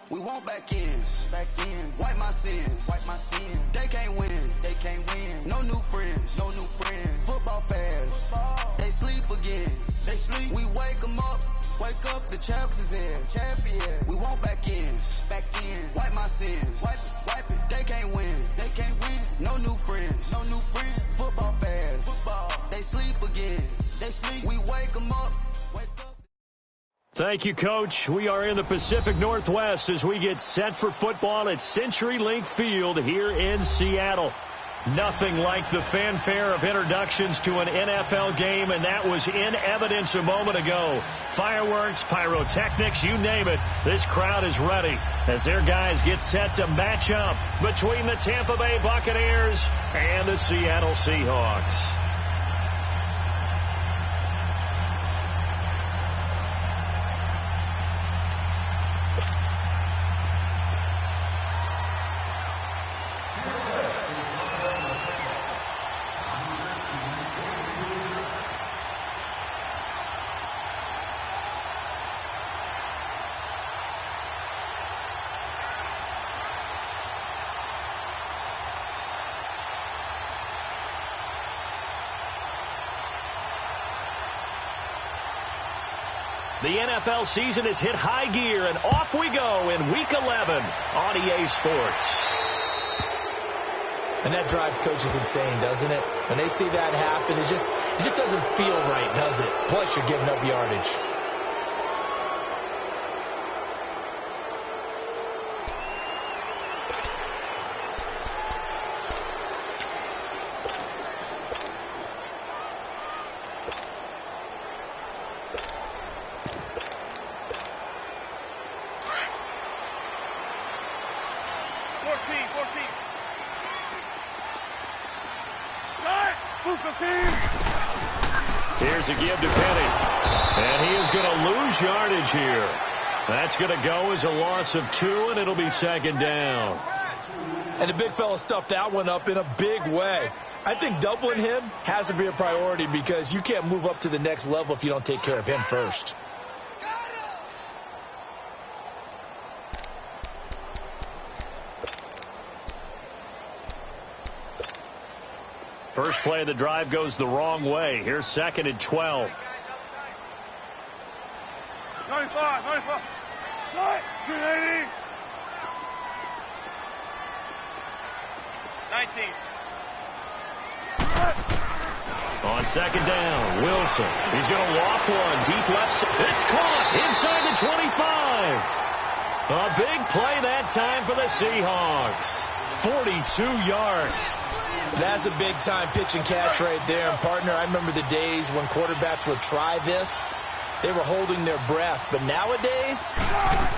We want back ends. Wipe my sins. They can't win. No new friends. Football fans. They sleep again. We wake them up. The champions in. We want back ends. Wipe my sins. Wipe it. They can't win. No new friends. Football fans. They sleep again. We wake them up. Thank you, Coach. We are in the Pacific Northwest as we get set for football at CenturyLink Field here in Seattle. Nothing like the fanfare of introductions to an NFL game, and that was in evidence a moment ago. Fireworks, pyrotechnics, you name it. This crowd is ready as their guys get set to match up between the Tampa Bay Buccaneers and the Seattle Seahawks. The NFL season has hit high gear, and off we go in Week 11 on EA Sports. And that drives coaches insane, doesn't it? When they see that happen, it just doesn't feel right, does it? Plus, you're giving up yardage. Here's a give to Penny. And he is going to lose yardage here. That's going to go as a loss of 2, and it'll be second down. And the big fella stuffed that one up in a big way. I think doubling him has to be a priority because you can't move up to the next level if you don't take care of him first. First play of the drive goes the wrong way. Here's second and 12. 95. 280. 19. On second down, Wilson. He's going to loft one deep left. It's caught inside the 25. A big play that time for the Seahawks. 42 yards. That's a big-time pitch and catch right there. And, partner, I remember the days when quarterbacks would try this. They were holding their breath. But nowadays,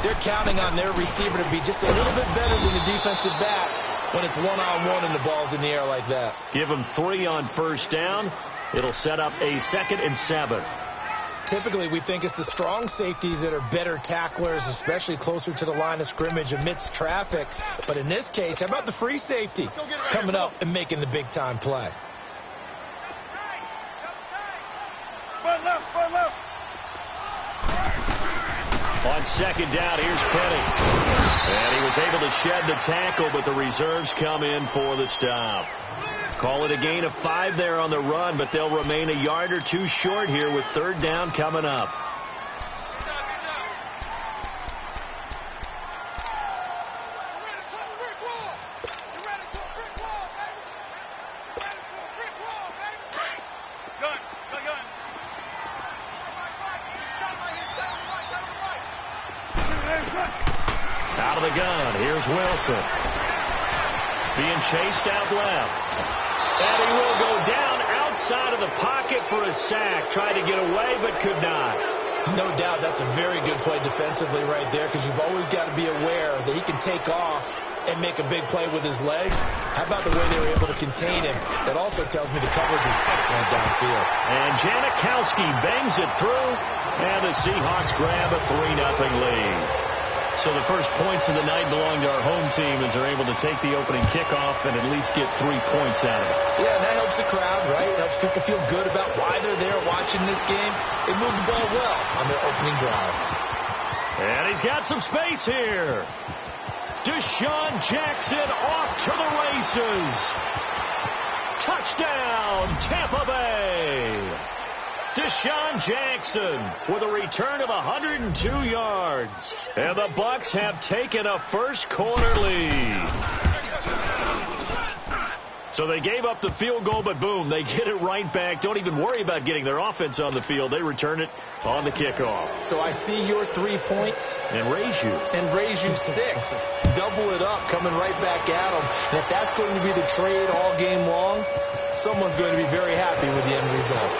they're counting on their receiver to be just a little bit better than the defensive back when it's one-on-one and the ball's in the air like that. Give them 3 on first down. It'll set up a 2nd and 7. Typically, we think it's the strong safeties that are better tacklers, especially closer to the line of scrimmage amidst traffic. But in this case, how about the free safety coming up and making the big-time play? On second down, here's Penny. And he was able to shed the tackle, but the reserves come in for the stop. Call it a gain of 5 there on the run, but they'll remain a yard or 2 short here with third down coming up. Out of the gun, here's Wilson. Being chased out left. And he will go down outside of the pocket for a sack. Tried to get away, but could not. No doubt that's a very good play defensively right there because you've always got to be aware that he can take off and make a big play with his legs. How about the way they were able to contain him? That also tells me the coverage is excellent downfield. And Janikowski bangs it through, and the Seahawks grab a 3-0 lead. So the first points of the night belong to our home team as they're able to take the opening kickoff and at least get 3 points out of it. Yeah, and that helps the crowd, right? It helps people feel good about why they're there watching this game. They moved the ball well on their opening drive. And he's got some space here. Deshaun Jackson off to the races. Touchdown, Tampa Bay. Deshaun Jackson with a return of 102 yards. And the Bucs have taken a first quarter lead. So they gave up the field goal, but boom, they get it right back. Don't even worry about getting their offense on the field. They return it on the kickoff. So I see your 3 points. And raise you. And raise you 6. Double it up, coming right back at them. And if that's going to be the trade all game long, someone's going to be very happy with the end result.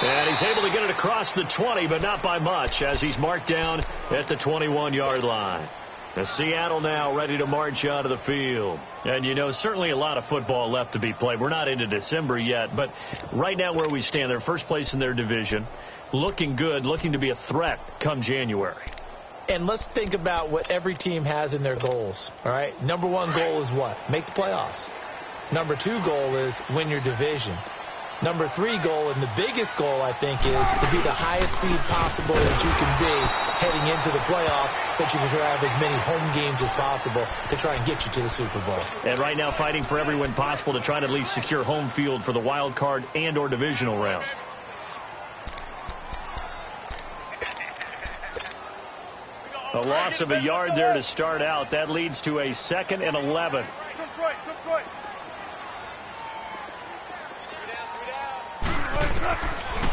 And he's able to get it across the 20, but not by much, as he's marked down at the 21-yard line. The Seattle now ready to march out of the field. And, you know, certainly a lot of football left to be played. We're not into December yet, but right now where we stand, they're first place in their division, looking good, looking to be a threat come January. And let's think about what every team has in their goals, all right? Number 1 goal is what? Make the playoffs. Number 2 goal is win your division. Number 3 goal, and the biggest goal, I think, is to be the highest seed possible that you can be heading into the playoffs so that you can have as many home games as possible to try and get you to the Super Bowl. And right now fighting for every win possible to try to at least secure home field for the wild card and or divisional round. A loss of a yard there to start out. That leads to a 2nd and 11.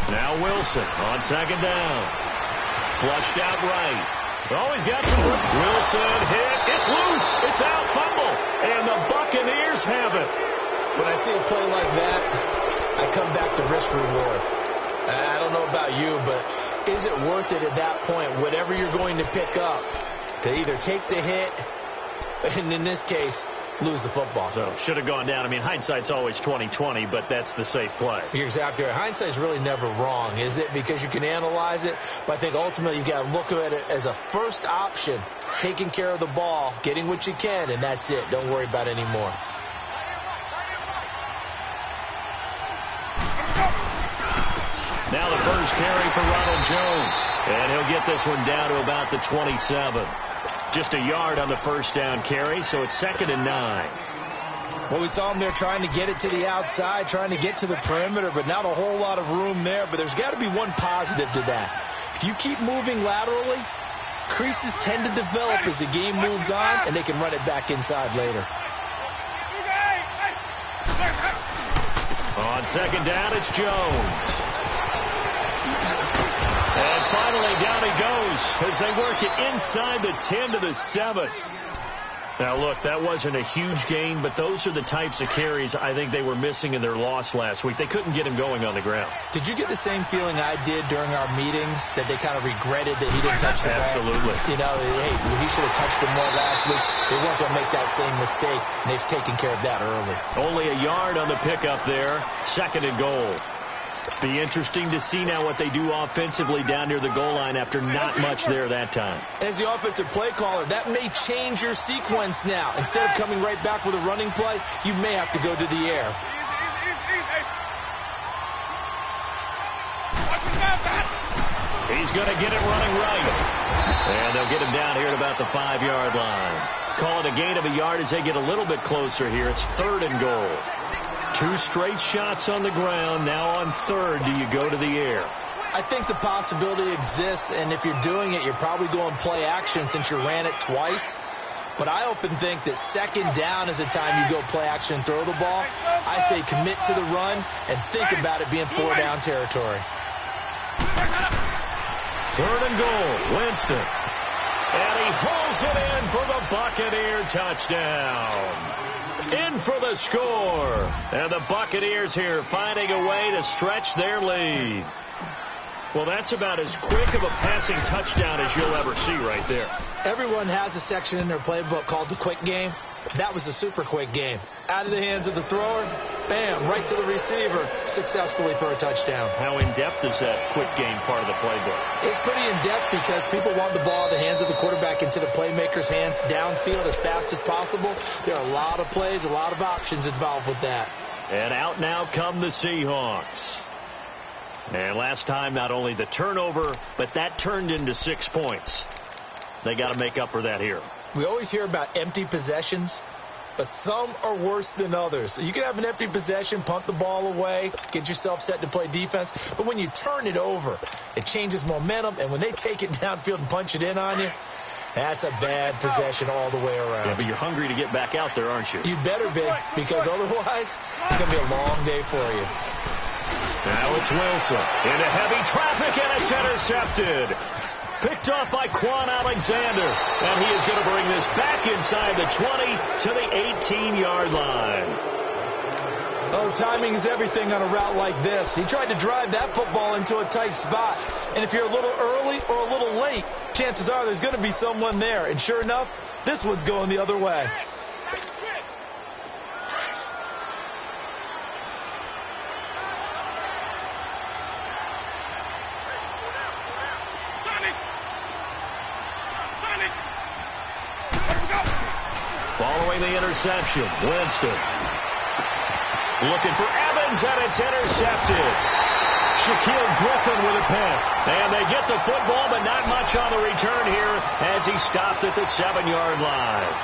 Now Wilson on 2nd down. Flushed out right. Always got some room. Wilson hit. It's loose. It's out. Fumble. And the Buccaneers have it. When I see a play like that, I come back to risk reward. I don't know about you, but is it worth it at that point, whatever you're going to pick up, to either take the hit, and in this case, lose the football? So should have gone down. I mean, hindsight's always 20/20, but that's the safe play. You're exactly right. Hindsight's really never wrong, is it? Because you can analyze it, but I think ultimately you got to look at it as a first option, taking care of the ball, getting what you can, and that's it. Don't worry about it anymore. Now the first carry for Ronald Jones, and he'll get this one down to about the 27. Just a yard on the first down carry, so it's 2nd and 9. Well, we saw him there trying to get it to the outside, trying to get to the perimeter, but not a whole lot of room there. But there's got to be one positive to that. If you keep moving laterally, creases tend to develop as the game moves on, and they can run it back inside later. On 2nd down, it's Jones. And finally, down he goes as they work it inside the 10 to the 7. Now, look, that wasn't a huge gain, but those are the types of carries I think they were missing in their loss last week. They couldn't get him going on the ground. Did you get the same feeling I did during our meetings, that they kind of regretted that he didn't touch the ball? Absolutely. You know, hey, he should have touched him more last week. They weren't going to make that same mistake, and they've taken care of that early. Only a yard on the pickup there. 2nd and goal. Be interesting to see now what they do offensively down near the goal line after not much there that time. As the offensive play caller, that may change your sequence now. Instead of coming right back with a running play, you may have to go to the air. He's going to get it running right. And they'll get him down here at about the 5-yard line. Call it a gain of a yard as they get a little bit closer here. It's 3rd and goal. 2 straight shots on the ground. Now on 3rd, do you go to the air? I think the possibility exists, and if you're doing it, you're probably going play action since you ran it twice. But I often think that 2nd down is the time you go play action and throw the ball. I say commit to the run and think about it being 4-down territory. 3rd and goal, Winston. And he hauls it in for the Buccaneer touchdown. In for the score. And the Buccaneers here finding a way to stretch their lead. Well, that's about as quick of a passing touchdown as you'll ever see right there. Everyone has a section in their playbook called the quick game. That was a super quick game. Out of the hands of the thrower, bam, right to the receiver, successfully for a touchdown. How in-depth is that quick game part of the playbook? It's pretty in-depth because people want the ball out of the hands of the quarterback into the playmaker's hands downfield as fast as possible. There are a lot of plays, a lot of options involved with that. And out now come the Seahawks. And last time, not only the turnover, but that turned into 6 points. They got to make up for that here. We always hear about empty possessions, but some are worse than others. So you can have an empty possession, punt the ball away, get yourself set to play defense. But when you turn it over, it changes momentum. And when they take it downfield and punch it in on you, that's a bad possession all the way around. Yeah, but you're hungry to get back out there, aren't you? You better be, because otherwise it's going to be a long day for you. Now it's Wilson into heavy traffic, and it's intercepted. Picked off by Quan Alexander, and he is going to bring this back inside the 20 to the 18-yard line. Oh, timing is everything on a route like this. He tried to drive that football into a tight spot. And if you're a little early or a little late, chances are there's going to be someone there. And sure enough, this one's going the other way. Following the interception, Winston looking for Evans, and it's intercepted. Shaquille Griffin with a pick. And they get the football, but not much on the return here as he stopped at the 7-yard line.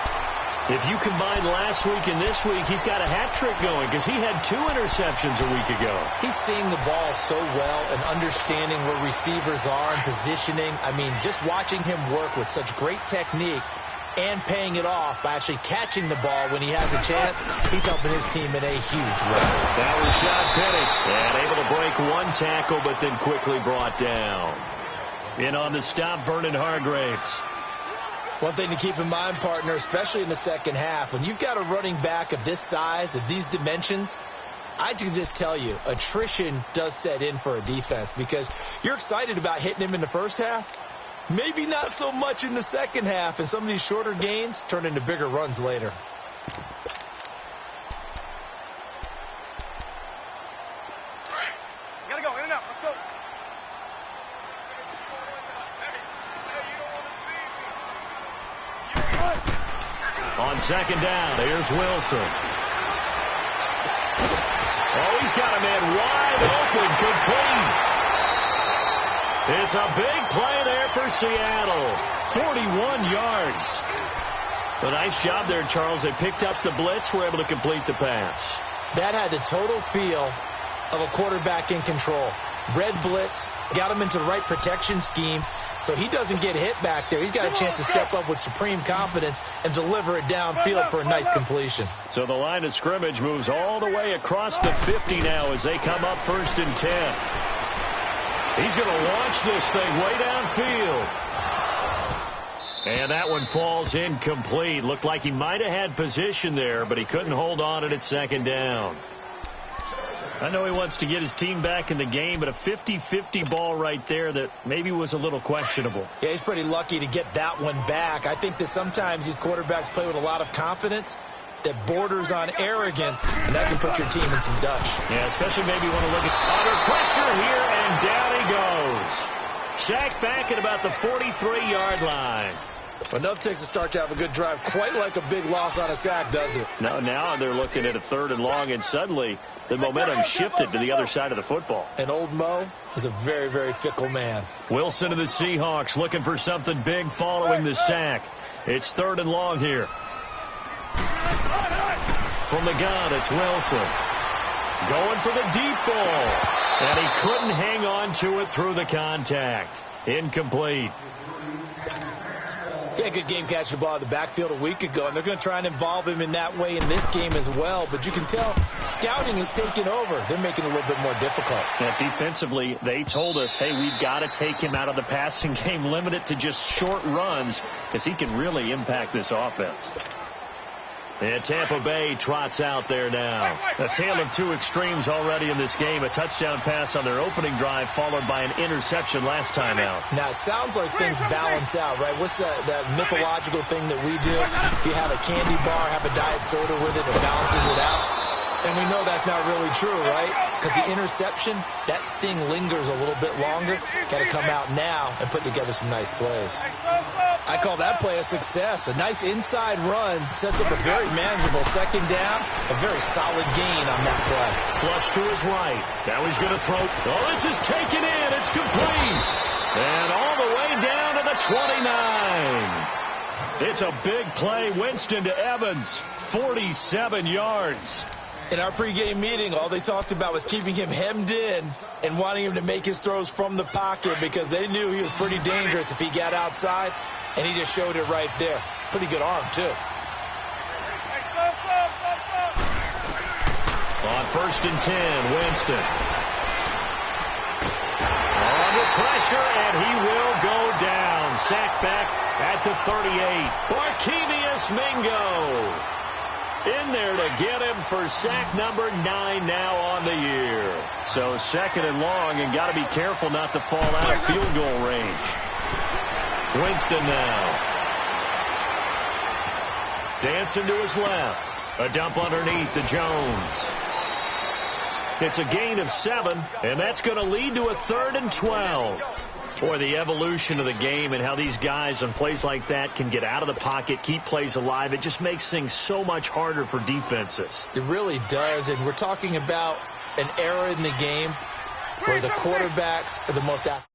If you combine last week and this week, he's got a hat trick going because he had 2 interceptions a week ago. He's seeing the ball so well and understanding where receivers are and positioning. I mean, just watching him work with such great technique and paying it off by actually catching the ball when he has a chance, he's helping his team in a huge way. That was Sean Penny, and able to break 1 tackle, but then quickly brought down. In on the stop, Vernon Hargraves. One thing to keep in mind, partner, especially in the second half, when you've got a running back of this size, of these dimensions, I can just tell you, attrition does set in for a defense because you're excited about hitting him in the first half. Maybe not so much in the second half, and some of these shorter gains turn into bigger runs later. Gotta go, in and out, let's go. On second down, here's Wilson. Oh, he's got a man wide open, complete. It's a big play there for Seattle. 41 yards. A nice job there, Charles. They picked up the blitz, were able to complete the pass. That had the total feel of a quarterback in control. Red blitz, got him into the right protection scheme, so he doesn't get hit back there. He's got a chance to step up with supreme confidence and deliver it downfield for a nice completion. So the line of scrimmage moves all the way across the 50 now as they come up 1st and 10. He's going to launch this thing way downfield. And that one falls incomplete. Looked like he might have had position there, but he couldn't hold on at second down. I know he wants to get his team back in the game, but a 50-50 ball right there that maybe was a little questionable. Yeah, he's pretty lucky to get that one back. I think that sometimes these quarterbacks play with a lot of confidence that borders on arrogance, and that can put your team in some Dutch. Yeah, especially maybe you want to look at under pressure here, and down he goes. Sacked back at about the 43-yard line. Enough takes a start to have a good drive, quite like a big loss on a sack, does it? No, now they're looking at a 3rd and long, and suddenly the momentum shifted to the other side of the football. And old Mo is a very, very fickle man. Wilson of the Seahawks looking for something big following the sack. It's 3rd and long here. From the gun, it's Wilson. Going for the deep ball. And he couldn't hang on to it through the contact. Incomplete. He had a good game catching the ball in the backfield a week ago, and they're going to try and involve him in that way in this game as well. But you can tell scouting is taking over. They're making it a little bit more difficult. Yeah, defensively, they told us, hey, we've got to take him out of the passing game, limit it to just short runs, because he can really impact this offense. And Tampa Bay trots out there now. A tale of 2 extremes already in this game. A touchdown pass on their opening drive, followed by an interception last time out. Now, it sounds like things balance out, right? What's that mythological thing that we do? If you have a candy bar, have a diet soda with it, it balances it out. And we know that's not really true, right? Because the interception, that sting lingers a little bit longer. Got to come out now and put together some nice plays. I I call that play a success. A nice inside run sets up a very manageable second down. A very solid gain on that play. Flush to his right. Now he's going to throw. Oh, this is taken in. It's complete. And all the way down to the 29. It's a big play. Winston to Evans. 47 yards. In our pregame meeting, all they talked about was keeping him hemmed in and wanting him to make his throws from the pocket because they knew he was pretty dangerous if he got outside, and he just showed it right there. Pretty good arm, too. On 1st and 10, Winston. Under pressure, and he will go down. Sacked back at the 38. Barkevius Mingo in there to get him for sack number 9 now on the year. So 2nd and long, and got to be careful not to fall out of field goal range. Winston now. Dancing to his left. A dump underneath to Jones. It's a gain of 7, and that's going to lead to a 3rd and 12. Boy, the evolution of the game and how these guys on plays like that can get out of the pocket, keep plays alive, it just makes things so much harder for defenses. It really does, and we're talking about an era in the game where the quarterbacks are the most athletic.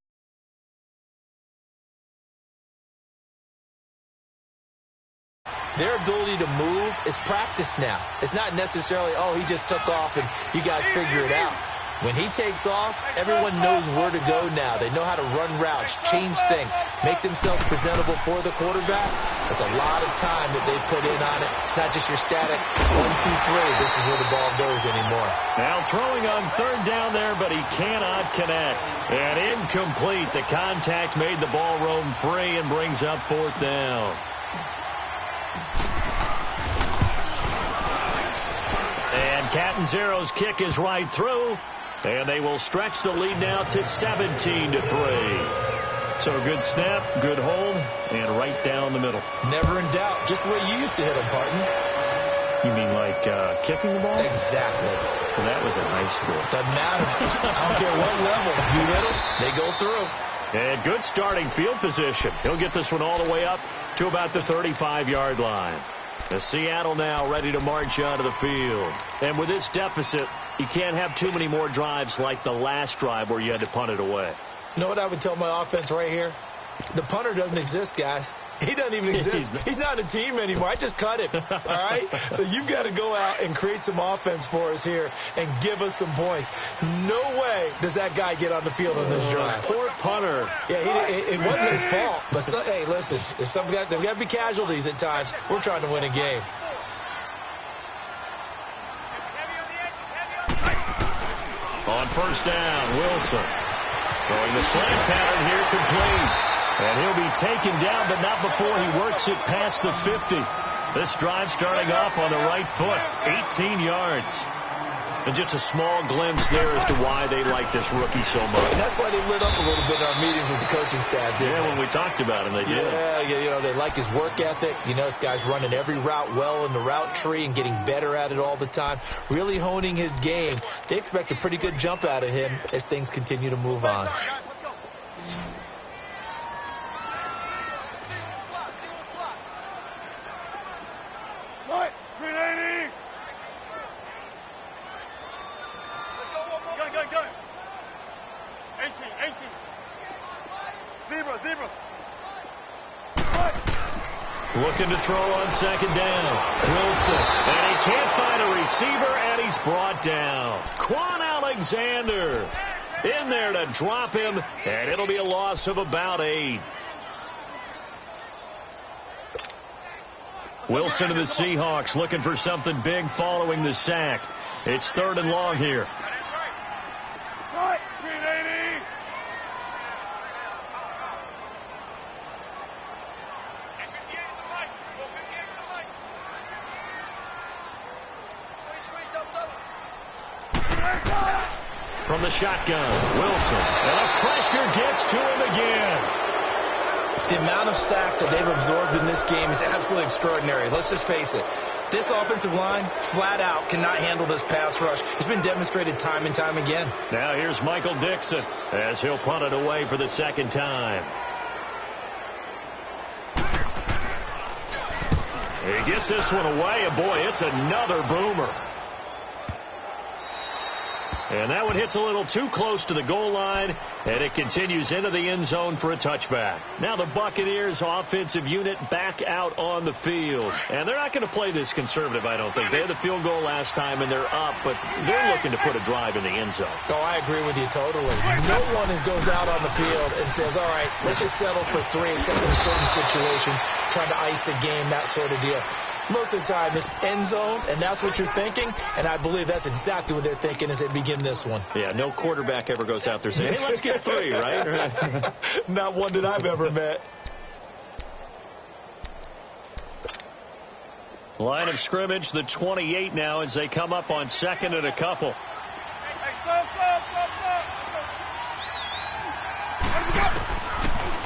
Their ability to move is practiced now. It's not necessarily, oh, he just took off and you guys figure it out. When he takes off, everyone knows where to go now. They know how to run routes, change things, make themselves presentable for the quarterback. That's a lot of time that they put in on it. It's not just your static 1, 2, 3. This is where the ball goes anymore. Now throwing on 3rd down there, but he cannot connect. And incomplete. The contact made the ball roam free and brings up 4th down. And Catanzaro's kick is right through. And they will stretch the lead now to 17-3. So a good snap, good hold, and right down the middle. Never in doubt. Just the way you used to hit them, partner. You mean like kicking the ball? Exactly. Well, that was in high school. Doesn't matter. I don't care what level. You hit them, they go through. And good starting field position. He'll get this one all the way up to about the 35-yard line. The Seattle now ready to march onto the field. And with this deficit, you can't have too many more drives like the last drive where you had to punt it away. You know what I would tell my offense right here? The punter doesn't exist, guys. He doesn't even exist. He's not a team anymore. I just cut him, all right? So you've got to go out and create some offense for us here and give us some points. No way does that guy get on the field on this drive. Poor punter. Yeah, it wasn't his fault. But, hey, listen, there's got to be casualties at times. We're trying to win a game. On 1st down, Wilson. Throwing the slant pattern here complete. And he'll be taken down, but not before he works it past the 50. This drive starting off on the right foot, 18 yards. And just a small glimpse there as to why they like this rookie so much. And that's why they lit up a little bit in our meetings with the coaching staff. Yeah, when we talked about him, they did. Yeah, you know, they like his work ethic. You know, this guy's running every route well in the route tree and getting better at it all the time. Really honing his game. They expect a pretty good jump out of him as things continue to move on. Looking to throw on 2nd down. Wilson. And he can't find a receiver, and he's brought down. Quan Alexander in there to drop him, and it'll be a loss of about 8. Wilson to the Seahawks looking for something big following the sack. It's 3rd and long here. From the shotgun, Wilson. And pressure gets to him again. The amount of sacks that they've absorbed in this game is absolutely extraordinary. Let's just face it. This offensive line, flat out, cannot handle this pass rush. It's been demonstrated time and time again. Now here's Michael Dixon as he'll punt it away for the 2nd time. He gets this one away, and boy, it's another boomer. And that one hits a little too close to the goal line, and it continues into the end zone for a touchback. Now the Buccaneers offensive unit back out on the field. And they're not going to play this conservative, I don't think. They had the field goal last time, and they're up, but they're looking to put a drive in the end zone. Oh, I agree with you totally. No one goes out on the field and says, all right, let's just settle for 3, except in certain situations, trying to ice a game, that sort of deal. Most of the time, it's end zone, and that's what you're thinking, and I believe that's exactly what they're thinking as they begin this one. Yeah, no quarterback ever goes out there saying, hey, let's get 3, right? Not one that I've ever met. Line of scrimmage, the 28 now as they come up on 2nd and a couple.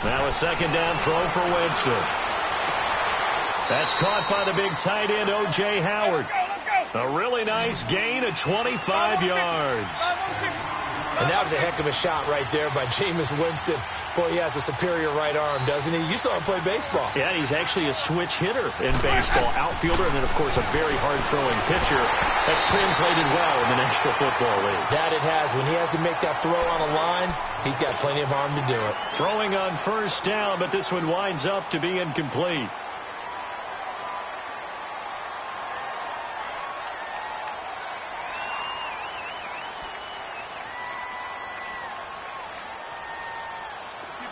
Now a 2nd down throw for Winston. That's caught by the big tight end, O.J. Howard. A really nice gain of 25 yards. And that was a heck of a shot right there by Jameis Winston. Boy, he has a superior right arm, doesn't he? You saw him play baseball. Yeah, he's actually a switch hitter in baseball. Outfielder, and then, of course, a very hard-throwing pitcher. That's translated well in the National Football League. That it has. When he has to make that throw on a line, he's got plenty of arm to do it. Throwing on 1st down, but this one winds up to be incomplete.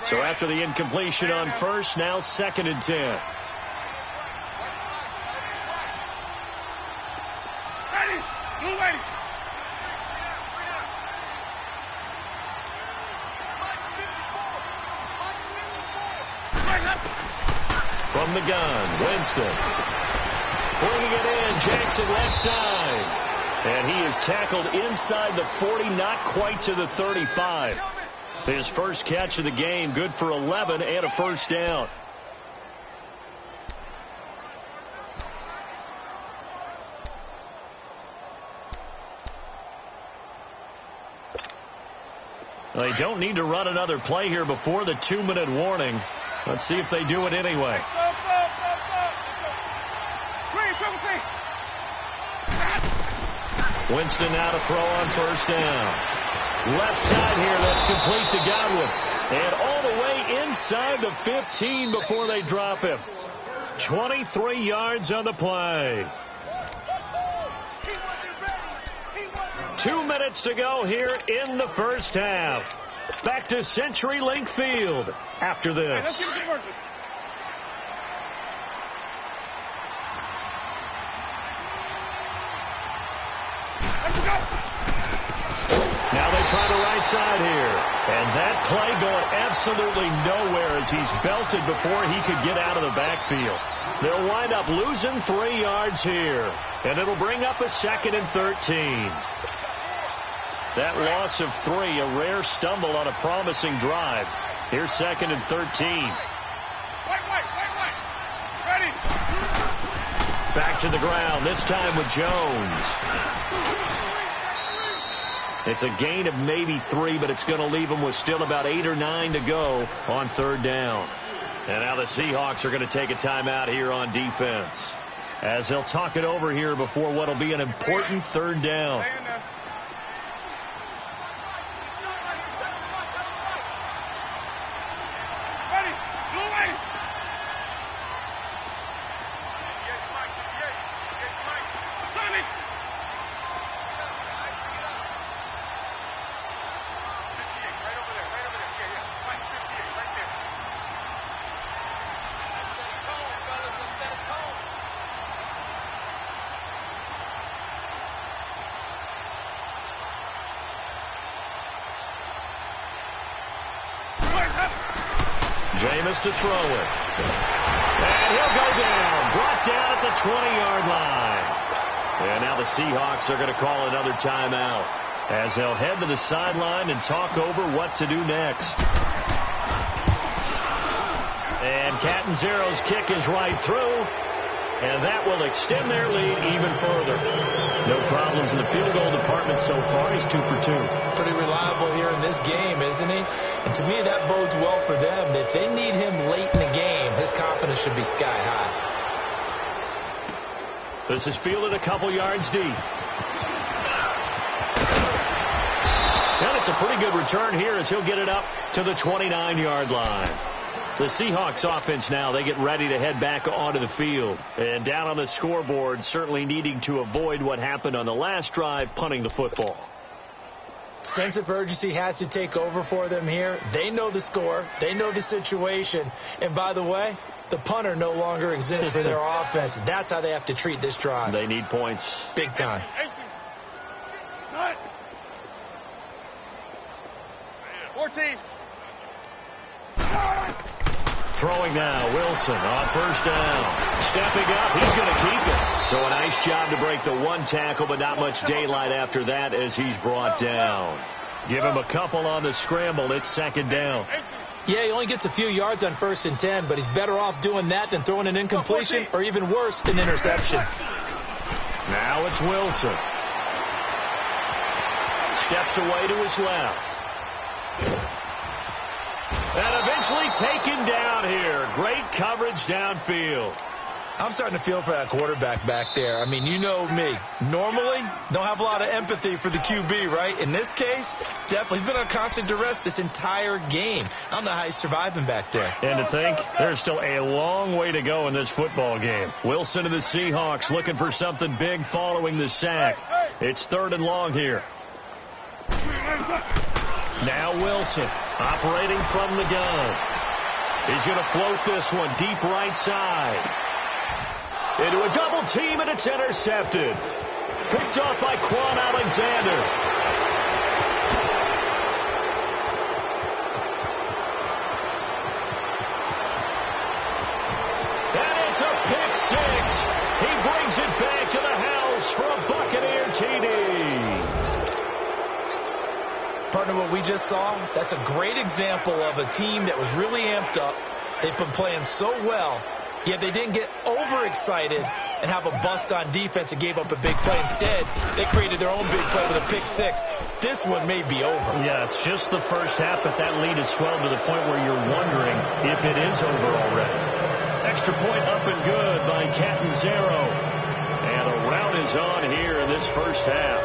So after the incompletion on 1st, now 2nd and 10. From the gun, Winston. Bringing it in, Jackson left side. And he is tackled inside the 40, not quite to the 35. His first catch of the game, good for 11 and a 1st down. They don't need to run another play here before the 2-minute warning. Let's see if they do it anyway. Winston now to throw on 1st down. Left side here, that's complete to Godwin. And all the way inside the 15 before they drop him. 23 yards on the play. 2 minutes to go here in the 1st half. Back to CenturyLink Field after this. Now they try the right side here. And that play going absolutely nowhere as he's belted before he could get out of the backfield. They'll wind up losing 3 yards here. And it'll bring up a 2nd and 13. That loss of 3, a rare stumble on a promising drive. Here's 2nd and 13. Ready. Back to the ground, this time with Jones. It's a gain of maybe 3, but it's going to leave them with still about 8 or 9 to go on 3rd down. And now the Seahawks are going to take a timeout here on defense, as they'll talk it over here before what will be an important 3rd down. Jameis to throw it. And he'll go down. Brought down at the 20-yard line. And now the Seahawks are going to call another timeout as they'll head to the sideline and talk over what to do next. And Catanzaro's kick is right through. And that will extend their lead even further. No problems in the field goal department so far. He's 2 for 2. Pretty reliable here in this game, isn't he? And to me, that bodes well for them. If they need him late in the game, his confidence should be sky high. This is fielded a couple yards deep. And it's a pretty good return here as he'll get it up to the 29-yard line. The Seahawks offense now, they get ready to head back onto the field. And down on the scoreboard, certainly needing to avoid what happened on the last drive, punting the football. Sense of urgency has to take over for them here. They know the score. They know the situation. And by the way, the punter no longer exists for their offense. That's how they have to treat this drive. They need points. Big time. 14. Throwing now, Wilson on first down. Stepping up, he's going to keep it. So a nice job to break the one tackle, but not much daylight after that as he's brought down. Give him a couple on the scramble. It's second down. Yeah, he only gets a few yards on 1st and 10, but he's better off doing that than throwing an incompletion or even worse, an interception. Now it's Wilson. Steps away to his left. And eventually taken down here. Great coverage downfield. I'm starting to feel for that quarterback back there. I mean, you know me. Normally, don't have a lot of empathy for the QB, right? In this case, definitely. He's been on constant duress this entire game. I don't know how he's surviving back there. And to think, there's still a long way to go in this football game. Wilson and the Seahawks looking for something big following the sack. It's 3rd and long here. Now Wilson operating from the gun. He's going to float this one deep right side. Into a double team, and it's intercepted. Picked off by Quan Alexander. And it's a pick six. He brings it back to the house for a Buccaneer TD. Partner, what we just saw, that's a great example of a team that was really amped up. They've been playing so well, yet they didn't get overexcited and have a bust on defense and gave up a big play. Instead, they created their own big play with a pick six. This one may be over. Yeah, it's just the first half, but that lead has swelled to the point where you're wondering if it is over already. Extra point up and good by Catanzaro. And a rout is on here in this first half.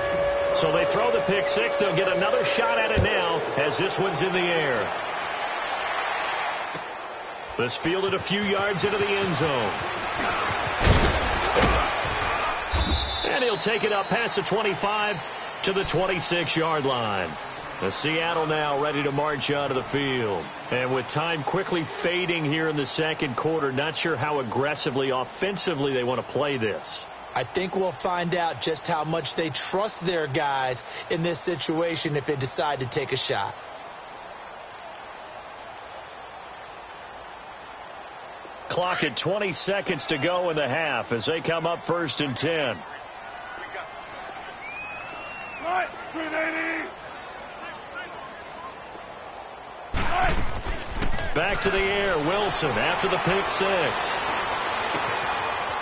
So they throw the pick six. They'll get another shot at it now as this one's in the air. This fielded a few yards into the end zone. And he'll take it up past the 25 to the 26-yard line. The Seattle now ready to march out of the field. And with time quickly fading here in the second quarter, not sure how aggressively, offensively they want to play this. I think we'll find out just how much they trust their guys in this situation if they decide to take a shot. Clock at 20 seconds to go in the half as they come up 1st and 10. Back to the air, Wilson after the pick six.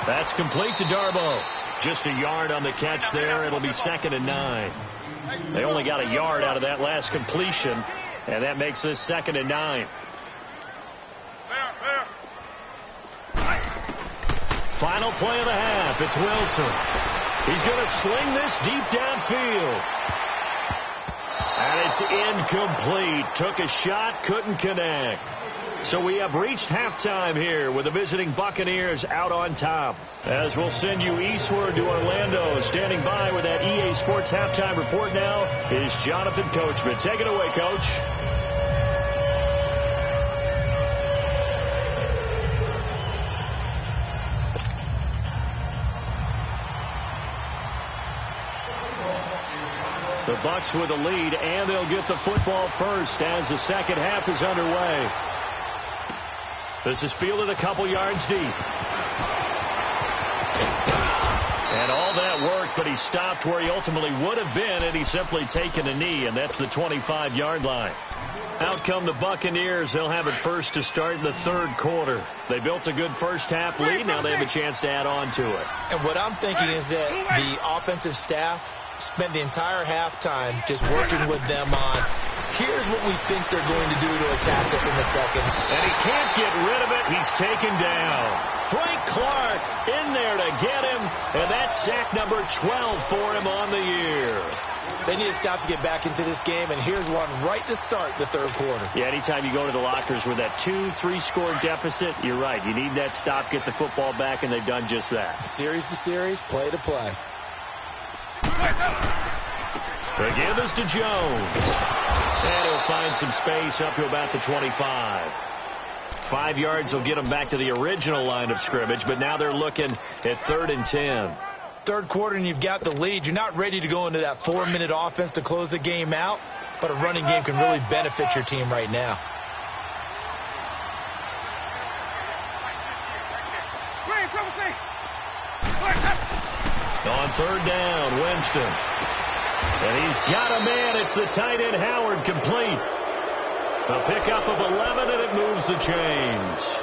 That's complete to Darboh. Just a yard on the catch there. It'll be 2nd and 9. They only got a yard out of that last completion, and that makes this 2nd and 9. Final play of the half. It's Wilson. He's going to sling this deep downfield. And it's incomplete. Took a shot, couldn't connect. So we have reached halftime here with the visiting Buccaneers out on top. As we'll send you eastward to Orlando. Standing by with that EA Sports halftime report now is Jonathan Coachman. Take it away, Coach. The Bucs with a lead, and they'll get the football first as the second half is underway. This is fielded a couple yards deep. And all that worked, but he stopped where he ultimately would have been, and he's simply taken a knee, and that's the 25-yard line. Out come the Buccaneers. They'll have it first to start in the third quarter. They built a good first-half lead. Now they have a chance to add on to it. And what I'm thinking is that the offensive staff spent the entire halftime just working with them on, here's what we think they're going to do to attack us in the second. And he can't get rid of it. He's taken down. Frank Clark in there to get him. And that's sack number 12 for him on the year. They need a stop to get back into this game, and here's one right to start the third quarter. Yeah, anytime you go to the lockers with that 2-3 score deficit, you're right. You need that stop, get the football back, and they've done just that. Series to series, play to play. The give is to Jones. And he'll find some space up to about the 25. 5 yards will get them back to the original line of scrimmage, but now they're looking at 3rd and 10. Third quarter and you've got the lead. You're not ready to go into that 4-minute offense to close the game out, but a running game can really benefit your team right now. On 3rd down, Winston. And he's got a man. It's the tight end, Howard, complete. A pickup of 11, and it moves the chains.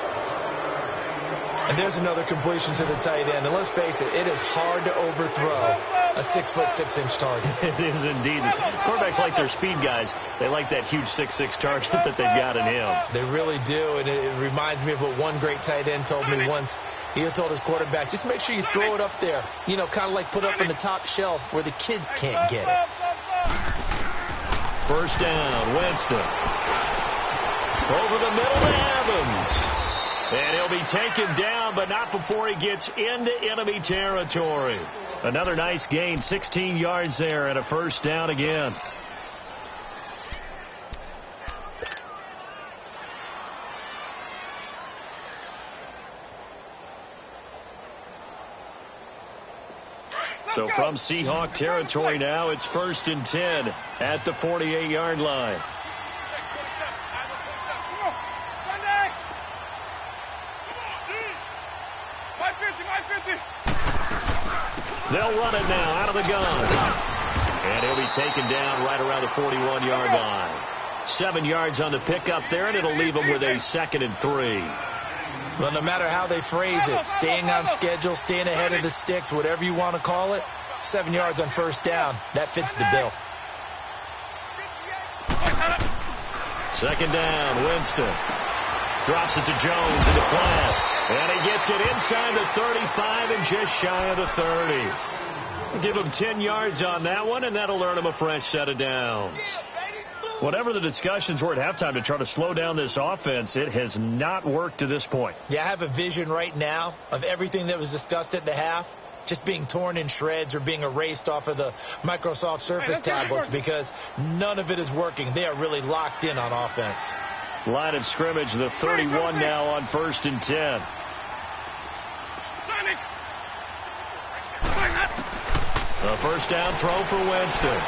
And there's another completion to the tight end. And let's face it, it is hard to overthrow a 6'6" target. It is indeed. Quarterbacks like their speed guys. They like that huge 6'6" target that they've got in him. They really do, and it reminds me of what one great tight end told me once. He told his quarterback, just make sure you throw it up there. You know, kind of like put it up in the top shelf where the kids can't get it. 1st down, Winston. Over the middle to Evans. And he'll be taken down, but not before he gets into enemy territory. Another nice gain, 16 yards there, and a 1st down again. So from Seahawk territory now, it's 1st and 10 at the 48-yard line. They'll run it now out of the gun. And he'll be taken down right around the 41-yard line. 7 yards on the pickup there, and it'll leave them with a 2nd and 3. Well, no matter how they phrase it, staying on schedule, staying ahead of the sticks, whatever you want to call it, 7 yards on 1st down, that fits the bill. 2nd down, Winston. Drops it to Jones in the flat. And he gets it inside the 35 and just shy of the 30. We'll give him 10 yards on that one, and that'll earn him a fresh set of downs. Whatever the discussions were at halftime to try to slow down this offense, it has not worked to this point. Yeah, I have a vision right now of everything that was discussed at the half just being torn in shreds or being erased off of the Microsoft Surface tablets because none of it is working. They are really locked in on offense. Line of scrimmage, the 31 now on 1st and 10. A 1st down throw for Winston.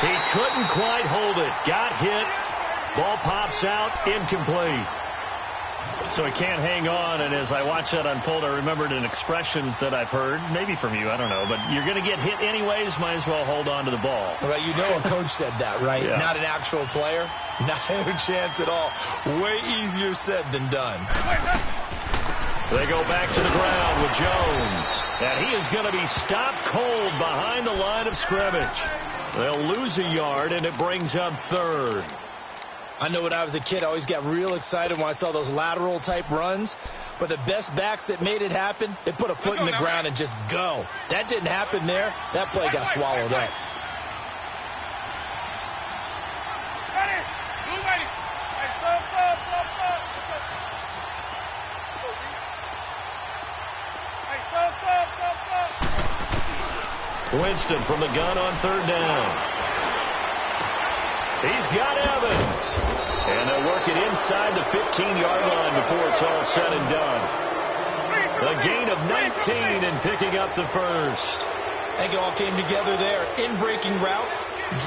He couldn't quite hold it. Got hit. Ball pops out. Incomplete. So he can't hang on, and as I watch that unfold, I remembered an expression that I've heard, maybe from you, I don't know, but you're going to get hit anyways, might as well hold on to the ball. Well, you know a coach said that, right? Yeah. Not an actual player. Not a chance at all. Way easier said than done. They go back to the ground with Jones, and he is going to be stopped cold behind the line of scrimmage. They'll lose a yard, and it brings up 3rd. I know when I was a kid, I always got real excited when I saw those lateral-type runs. But the best backs that made it happen, they put a foot in the ground and just go. That didn't happen there. That play got swallowed up. Winston from the gun on 3rd down. He's got Evans. And they'll work it inside the 15-yard line before it's all said and done. A gain of 19 and picking up the 1st. I think it all came together there. In-breaking route,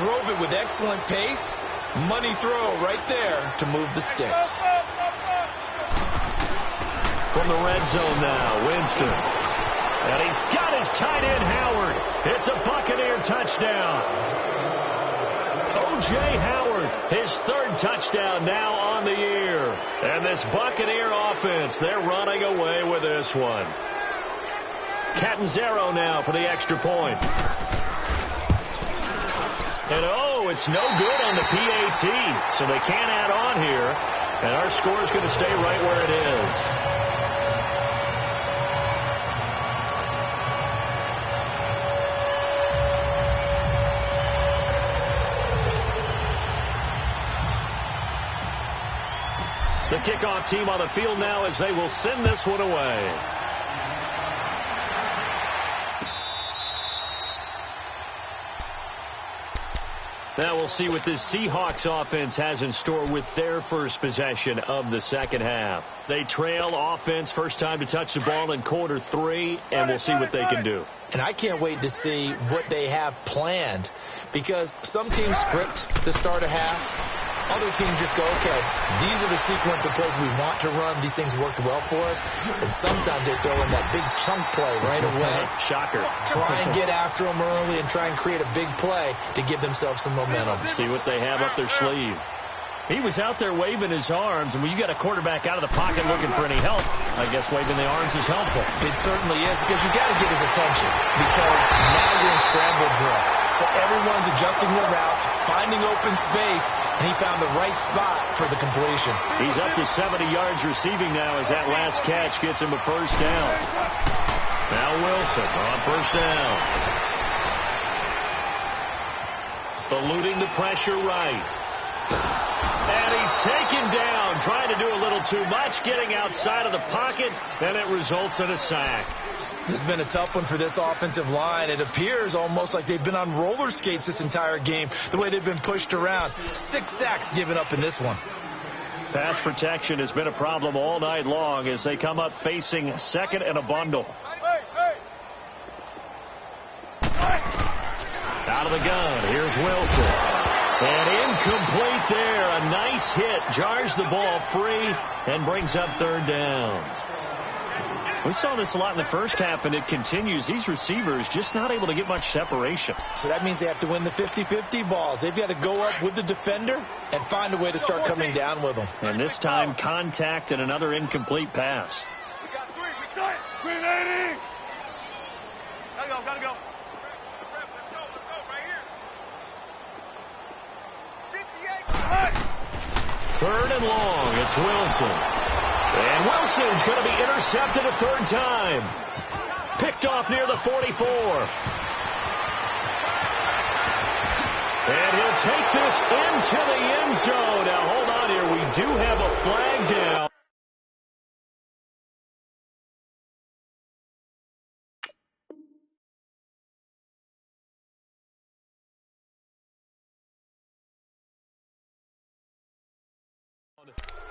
drove it with excellent pace. Money throw right there to move the sticks. From the red zone now, Winston. And he's got his tight end, Howard. It's a Buccaneer touchdown. O.J. Howard, his 3rd touchdown now on the year. And this Buccaneer offense, they're running away with this one. Catanzaro now for the extra point. And oh, it's no good on the PAT. So they can't add on here. And our score is going to stay right where it is. The kickoff team on the field now as they will send this one away. Now we'll see what this Seahawks offense has in store with their first possession of the second half. They trail offense, first time to touch the ball in quarter 3, and we'll see what they can do. And I can't wait to see what they have planned, because some teams script to start a half. Other teams just go, okay, these are the sequence of plays we want to run. These things worked well for us. And sometimes they throw in that big chunk play right away. Shocker. Try and get after them early and try and create a big play to give themselves some momentum. See what they have up their sleeve. He was out there waving his arms, and when you got a quarterback out of the pocket looking for any help, I guess waving the arms is helpful. It certainly is, because you got to get his attention, because now you're in scramble drill. So everyone's adjusting their routes, finding open space, and he found the right spot for the completion. He's up to 70 yards receiving now as that last catch gets him a first down. Now Wilson on first down. Eluding the pressure right. And he's taken down, trying to do a little too much, getting outside of the pocket, and it results in a sack. This has been a tough one for this offensive line. It appears almost like they've been on roller skates this entire game, the way they've been pushed around. 6 sacks given up in this one. Pass protection has been a problem all night long as they come up facing second and a bundle. Out of the gun, here's Wilson. And incomplete there. A nice hit. Jars the ball free and brings up third down. We saw this a lot in the first half, and it continues. These receivers just not able to get much separation. So that means they have to win the 50-50 balls. They've got to go up with the defender and find a way to start coming down with them. And this time, contact and another incomplete pass. We got 3. We got 380. Gotta go. Third and long, it's Wilson. And Wilson's going to be intercepted a third time. Picked off near the 44. And he'll take this into the end zone. Now, hold on here. We do have a flag down.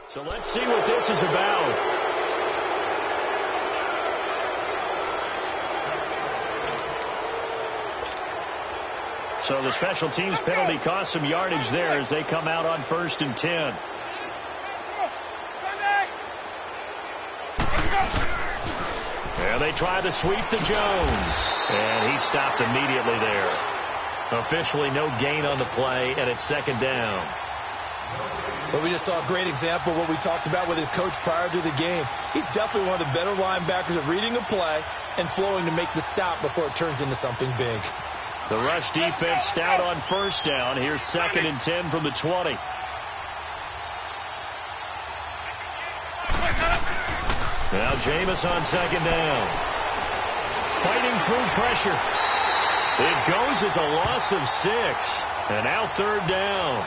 So let's see what this is about. So the special teams penalty cost some yardage there as they come out on 1st and 10. And they try to sweep the Jones. And he stopped immediately there. Officially no gain on the play, and it's second down. But we just saw a great example of what we talked about with his coach prior to the game. He's definitely one of the better linebackers at reading a play and flowing to make the stop before it turns into something big. The rush defense stout on first down. Here's 2nd and 10 from the 20. Now Jameis on second down. Fighting through pressure. It goes as a loss of 6. And now third down.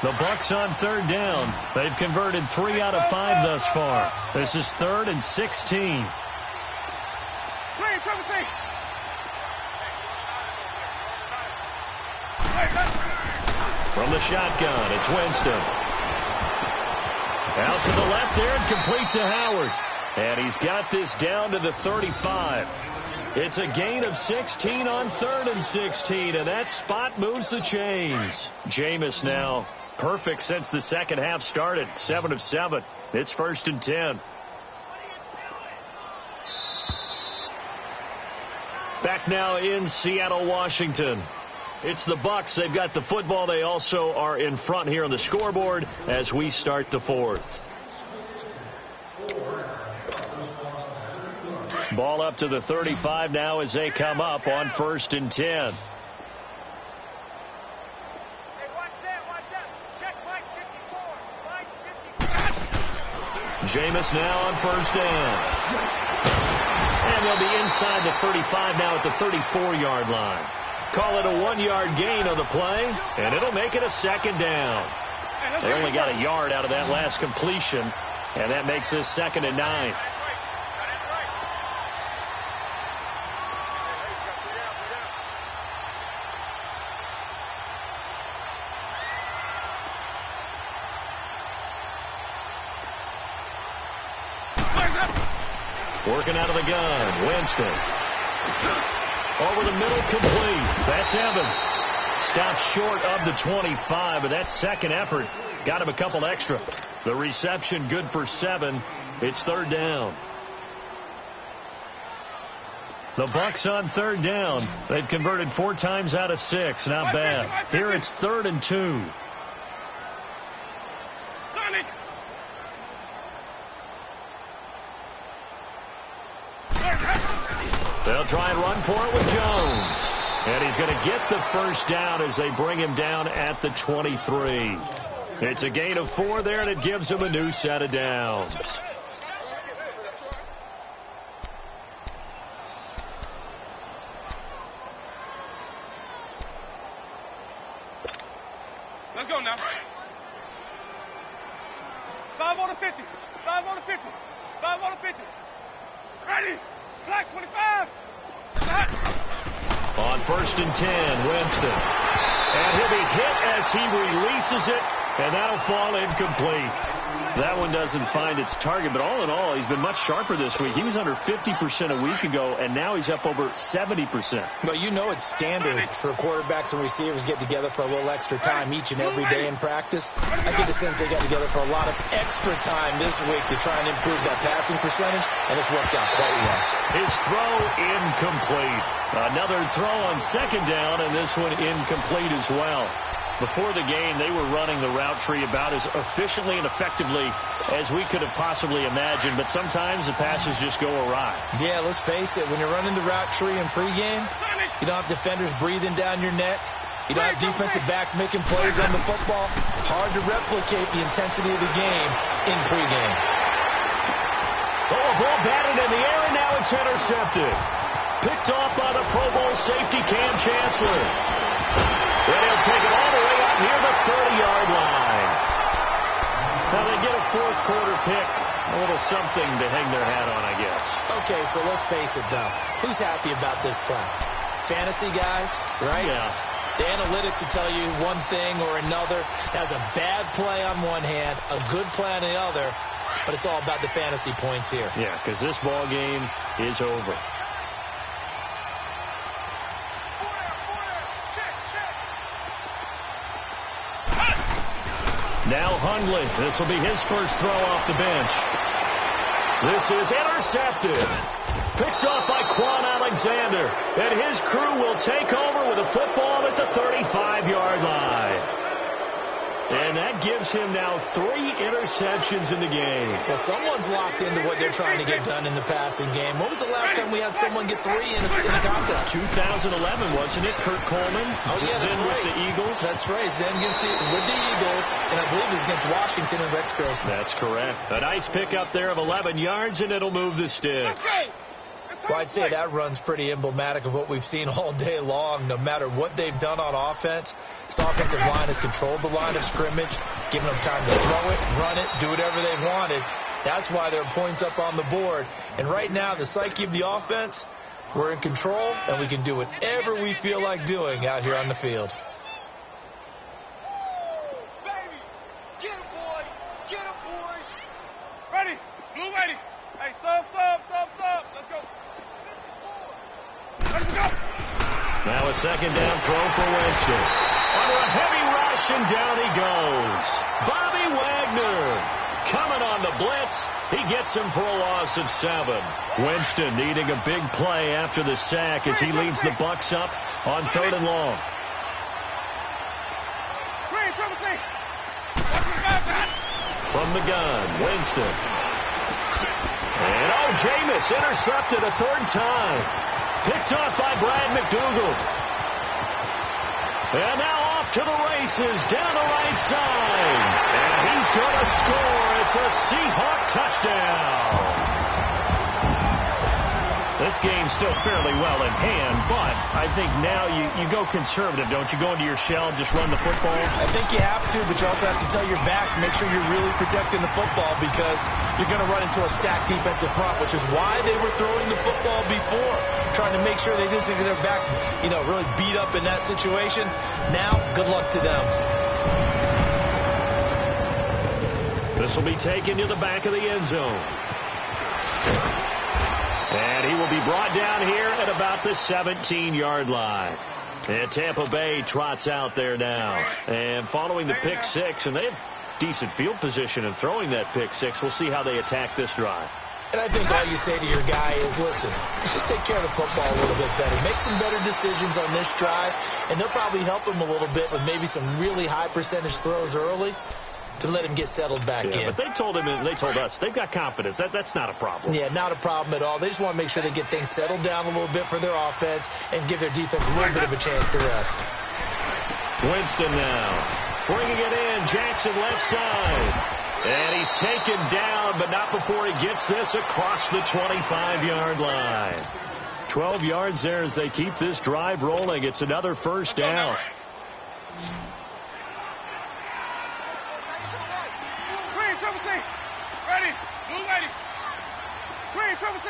The Bucs on third down. They've converted 3 out of 5 thus far. This is 3rd and 16. From the shotgun, it's Winston. Out to the left there and complete to Howard. And he's got this down to the 35. It's a gain of 16 on 3rd and 16, and that spot moves the chains. Jameis now perfect since the second half started. 7 of 7. It's 1st and 10. Back now in Seattle, Washington. It's the Bucs. They've got the football. They also are in front here on the scoreboard as we start the 4th. Ball up to the 35 now as they come up on 1st and 10. Jameis now on first down. And And they'll be inside the 35 now at the 34-yard line. Call it a 1-yard gain on the play, and it'll make it a second down. They only got a yard out of that last completion, and that makes this 2nd and 9. Working out of the gun, Winston. Over the middle, complete. That's Evans. Stopped short of the 25, but that second effort got him a couple extra. The reception good for 7. It's 3rd down. The Bucs on 3rd down. They've converted 4 times out of 6. Not bad. Here it's 3rd and 2. They'll try and run for it with Jones. And he's going to get the first down as they bring him down at the 23. It's a gain of 4 there, and it gives him a new set of downs. Let's go now. 5 on the 50. 5 on the 50. 5 on the 50. Ready. Black 25. On 1st and 10, Winston. And he'll be hit as he releases it, and that'll fall incomplete. That one doesn't find its target, but all in all, he's been much sharper this week. He was under 50% a week ago, and now he's up over 70%. Well, you know it's standard for quarterbacks and receivers get together for a little extra time each and every day in practice. I get the sense they got together for a lot of extra time this week to try and improve that passing percentage, and it's worked out quite well. His throw incomplete. Another throw on 2nd down, and this one incomplete as well. Before the game, they were running the route tree about as efficiently and effectively as we could have possibly imagined, but sometimes the passes just go awry. Yeah, let's face it, when you're running the route tree in pregame, you don't have defenders breathing down your neck. You don't have defensive backs making plays on the football. Hard to replicate the intensity of the game in pregame. Oh, a ball batted in the air, and now it's intercepted. Picked off by the Pro Bowl safety, Cam Chancellor. And he'll take it all the way out near the 30-yard line. Now they get a 4th quarter pick. A little something to hang their hat on, I guess. Okay, so let's face it, though. Who's happy about this play? Fantasy guys, right? Yeah. The analytics will tell you one thing or another. Has a bad play on one hand, a good play on the other, but it's all about the fantasy points here. Yeah, because this ball game is over. Now Hundley. This will be his first throw off the bench. This is intercepted. Picked off by Quan Alexander. And his crew will take over with a football at the 35-yard line. And that gives him now 3 interceptions in the game. Well, someone's locked into what they're trying to get done in the passing game. When was the last time we had someone get 3 in a contest? 2011, wasn't it? Kurt Coleman. Oh, yeah, that's then right. With the Eagles. That's right. Then with the Eagles, and I believe it's against Washington and Rex Grossman. That's correct. A nice pickup there of 11 yards, and it'll move the sticks. Well, I'd say that run's pretty emblematic of what we've seen all day long. No matter what they've done on offense, this offensive line has controlled the line of scrimmage, given them time to throw it, run it, do whatever they've wanted. That's why there are points up on the board. And right now, the psyche of the offense, we're in control, and we can do whatever we feel like doing out here on the field. Baby, get him, boy. Get him, boy. Ready. Blue ready. Hey, sub. Let's go. Let's go. Now a 2nd down throw for Winston. Under a heavy rush, and down he goes. Bobby Wagner coming on the blitz. He gets him for a loss of 7. Winston needing a big play after the sack as he leads the Bucs up on 3rd and long. From the gun, Winston. And Jameis intercepted a 3rd time. Picked off by Brad McDougal. And now off to the races down the right side. And he's going to score. It's a Seahawk touchdown. This game's still fairly well in hand, but I think now you go conservative, don't you? Go into your shell and just run the football? I think you have to, but you also have to tell your backs, make sure you're really protecting the football because you're going to run into a stacked defensive front, which is why they were throwing the football before, trying to make sure they just get their backs, really beat up in that situation. Now, good luck to them. This will be taken to the back of the end zone. And he will be brought down here at about the 17-yard line. And Tampa Bay trots out there now. And following the pick six, and they have decent field position in throwing that pick six. We'll see how they attack this drive. And I think all you say to your guy is, listen, let's just take care of the football a little bit better. Make some better decisions on this drive, and they'll probably help him a little bit with maybe some really high percentage throws early to let him get settled back in. But they told him, and they told us, they've got confidence. That's not a problem. Yeah, not a problem at all. They just want to make sure they get things settled down a little bit for their offense and give their defense a little bit of a chance to rest. Winston now, bringing it in. Jackson left side. And he's taken down, but not before he gets this across the 25-yard line. 12 yards there as they keep this drive rolling. It's another first down. Ready. Blue ready. Green, triple T.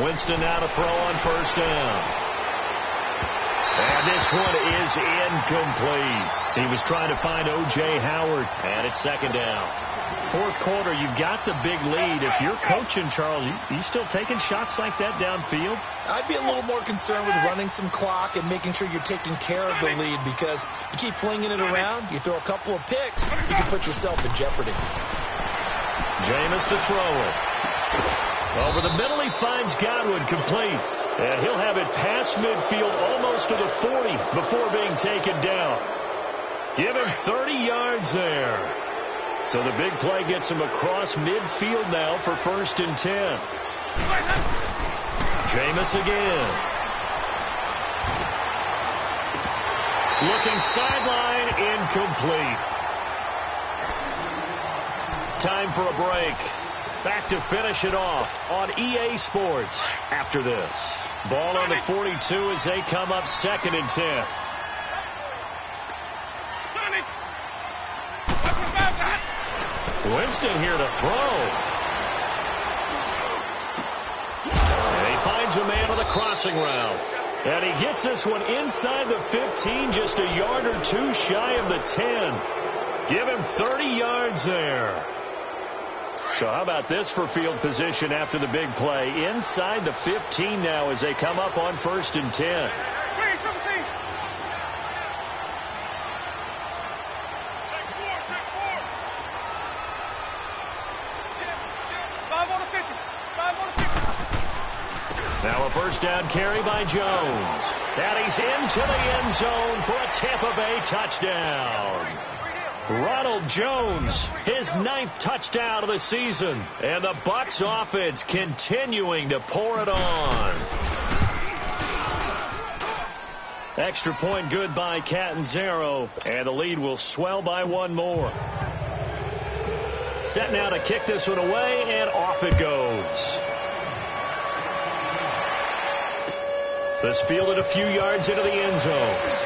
Winston now to throw on first down. And this one is incomplete. He was trying to find O.J. Howard, and it's second down. Fourth quarter, you've got the big lead. If you're coaching, Charles, you still taking shots like that downfield? I'd be a little more concerned with running some clock and making sure you're taking care of the lead because you keep flinging it around, you throw a couple of picks, you can put yourself in jeopardy. Jameis to throw it. Over the middle, he finds Godwin complete. And he'll have it past midfield almost to the 40 before being taken down. Give him 30 yards there. So the big play gets him across midfield now for 1st and 10. Jameis again. Looking sideline, incomplete. Time for a break. Back to finish it off on EA Sports after this. Ball on the 42 as they come up 2nd and 10. Winston here to throw. And he finds a man on the crossing route. And he gets this one inside the 15, just a yard or two shy of the 10. Give him 30 yards there. So how about this for field position after the big play? Inside the 15 now as they come up on 1st and 10. Now a first down carry by Jones. And he's into the end zone for a Tampa Bay touchdown. Ronald Jones, his 9th touchdown of the season. And the Bucs offense continuing to pour it on. Extra point good by Catanzaro. And the lead will swell by one more. Set now to kick this one away, and off it goes. This fielded a few yards into the end zone.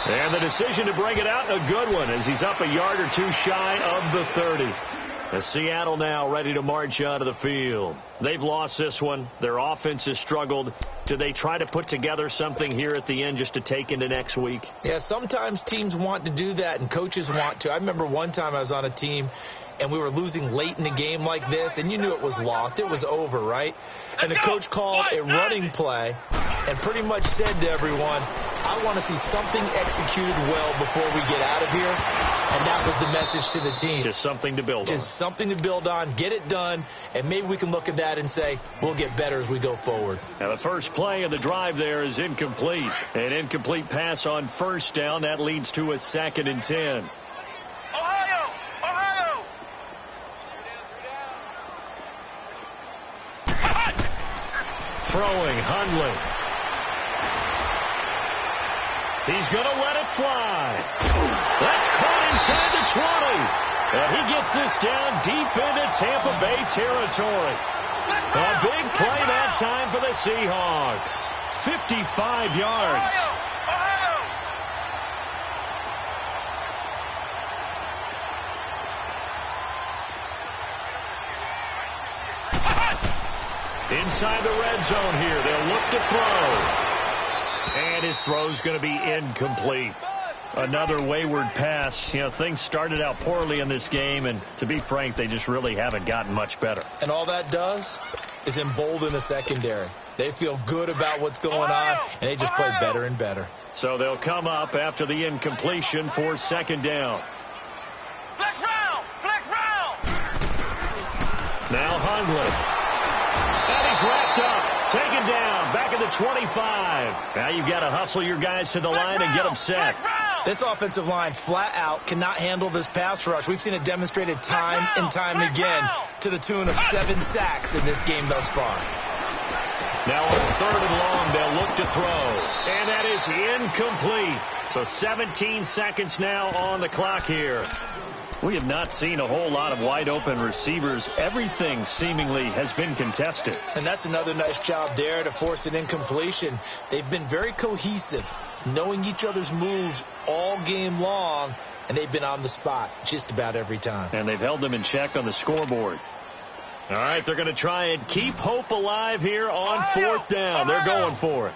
And the decision to bring it out, a good one, as he's up a yard or two shy of the 30. As Seattle now ready to march out of the field. They've lost this one. Their offense has struggled. Do they try to put together something here at the end just to take into next week? Yeah, sometimes teams want to do that, and coaches want to. I remember one time I was on a team, and we were losing late in the game like this, and you knew it was lost. It was over, right? And the coach called a running play and pretty much said to everyone, I want to see something executed well before we get out of here. And that was the message to the team. Just something to build on. Just something to build on, get it done, and maybe we can look at that and say, we'll get better as we go forward. Now the first play of the drive there is incomplete. An incomplete pass on first down. That leads to a 2nd and 10. Ohio! Throwing, Hundley. He's going to let it fly. That's caught inside the 20. And he gets this down deep into Tampa Bay territory. A big play that time for the Seahawks. 55 yards. Inside the red zone here. They'll look to throw. And his throw's going to be incomplete. Another wayward pass. You know, things started out poorly in this game, and to be frank, they just really haven't gotten much better. And all that does is embolden the secondary. They feel good about what's going on, and they just play better and better. So they'll come up after the incompletion for second down. Flex round! Flex round! Now Hundley. And he's wrapped up. Taken down. Back at the 25. Now you've got to hustle your guys to the line and get them set. This offensive line flat out cannot handle this pass rush. We've seen it demonstrated time and time again to the tune of 7 sacks in this game thus far. Now on 3rd and long, they'll look to throw. And that is incomplete. So 17 seconds now on the clock here. We have not seen a whole lot of wide-open receivers. Everything seemingly has been contested. And that's another nice job there to force an incompletion. They've been very cohesive, knowing each other's moves all game long, and they've been on the spot just about every time. And they've held them in check on the scoreboard. All right, they're going to try and keep hope alive here on 4th down. They're going for it.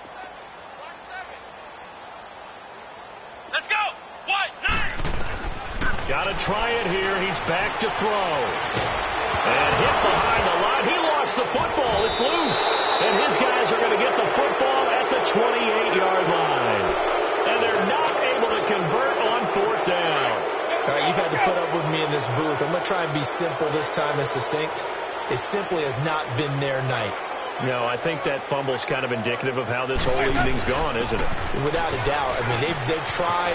Let's go! White, 9! Got to try it here. He's back to throw. And hit behind the line. He lost the football. It's loose. And his guys are going to get the football at the 28-yard line. And they're not able to convert on 4th down. All right, you've had to put up with me in this booth. I'm going to try and be simple this time and succinct. It simply has not been their night. No, I think that fumble's kind of indicative of how this whole evening's gone, isn't it? Without a doubt. I mean, they've tried,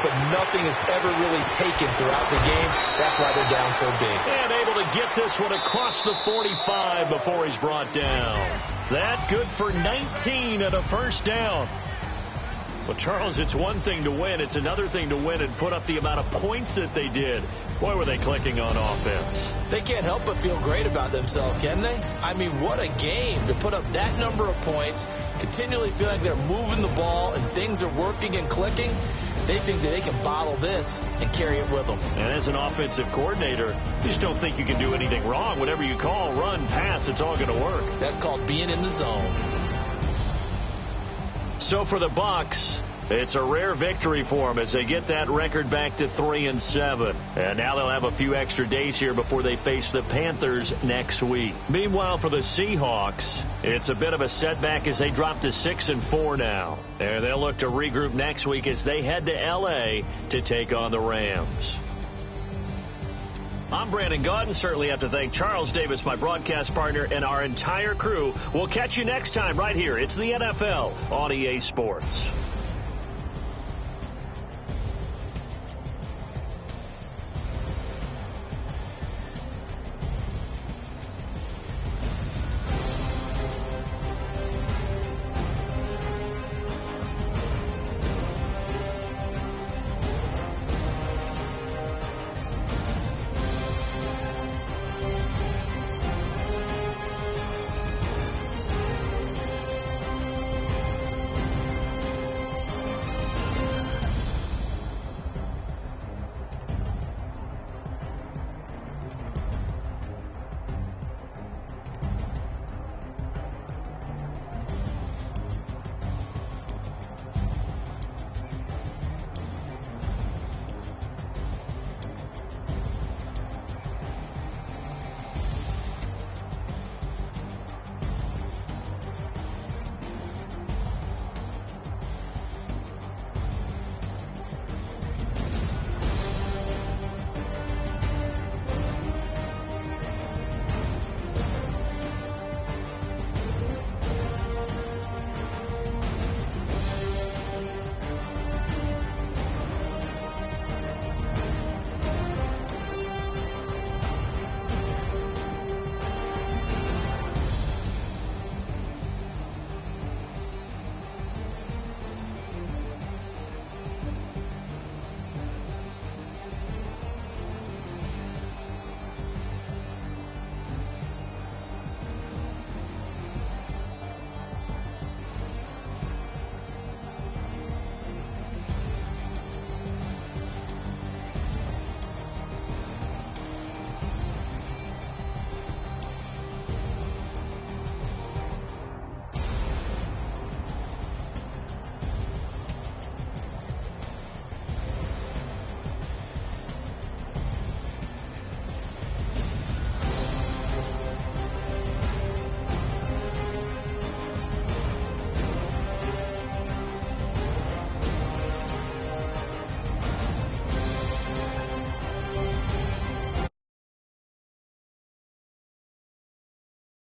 but nothing has ever really taken throughout the game. That's why they're down so big. And able to get this one across the 45 before he's brought down. That good for 19 at a first down. Well, Charles, it's one thing to win. It's another thing to win and put up the amount of points that they did. Boy, were they clicking on offense. They can't help but feel great about themselves, can they? I mean, what a game to put up that number of points, continually feel like they're moving the ball and things are working and clicking. They think that they can bottle this and carry it with them. And as an offensive coordinator, you just don't think you can do anything wrong. Whatever you call, run, pass, it's all going to work. That's called being in the zone. So for the Bucs, it's a rare victory for them as they get that record back to 3-7. And now they'll have a few extra days here before they face the Panthers next week. Meanwhile, for the Seahawks, it's a bit of a setback as they drop to 6-4 now. And they'll look to regroup next week as they head to L.A. to take on the Rams. I'm Brandon Gaudin. Certainly have to thank Charles Davis, my broadcast partner, and our entire crew. We'll catch you next time right here. It's the NFL on EA Sports.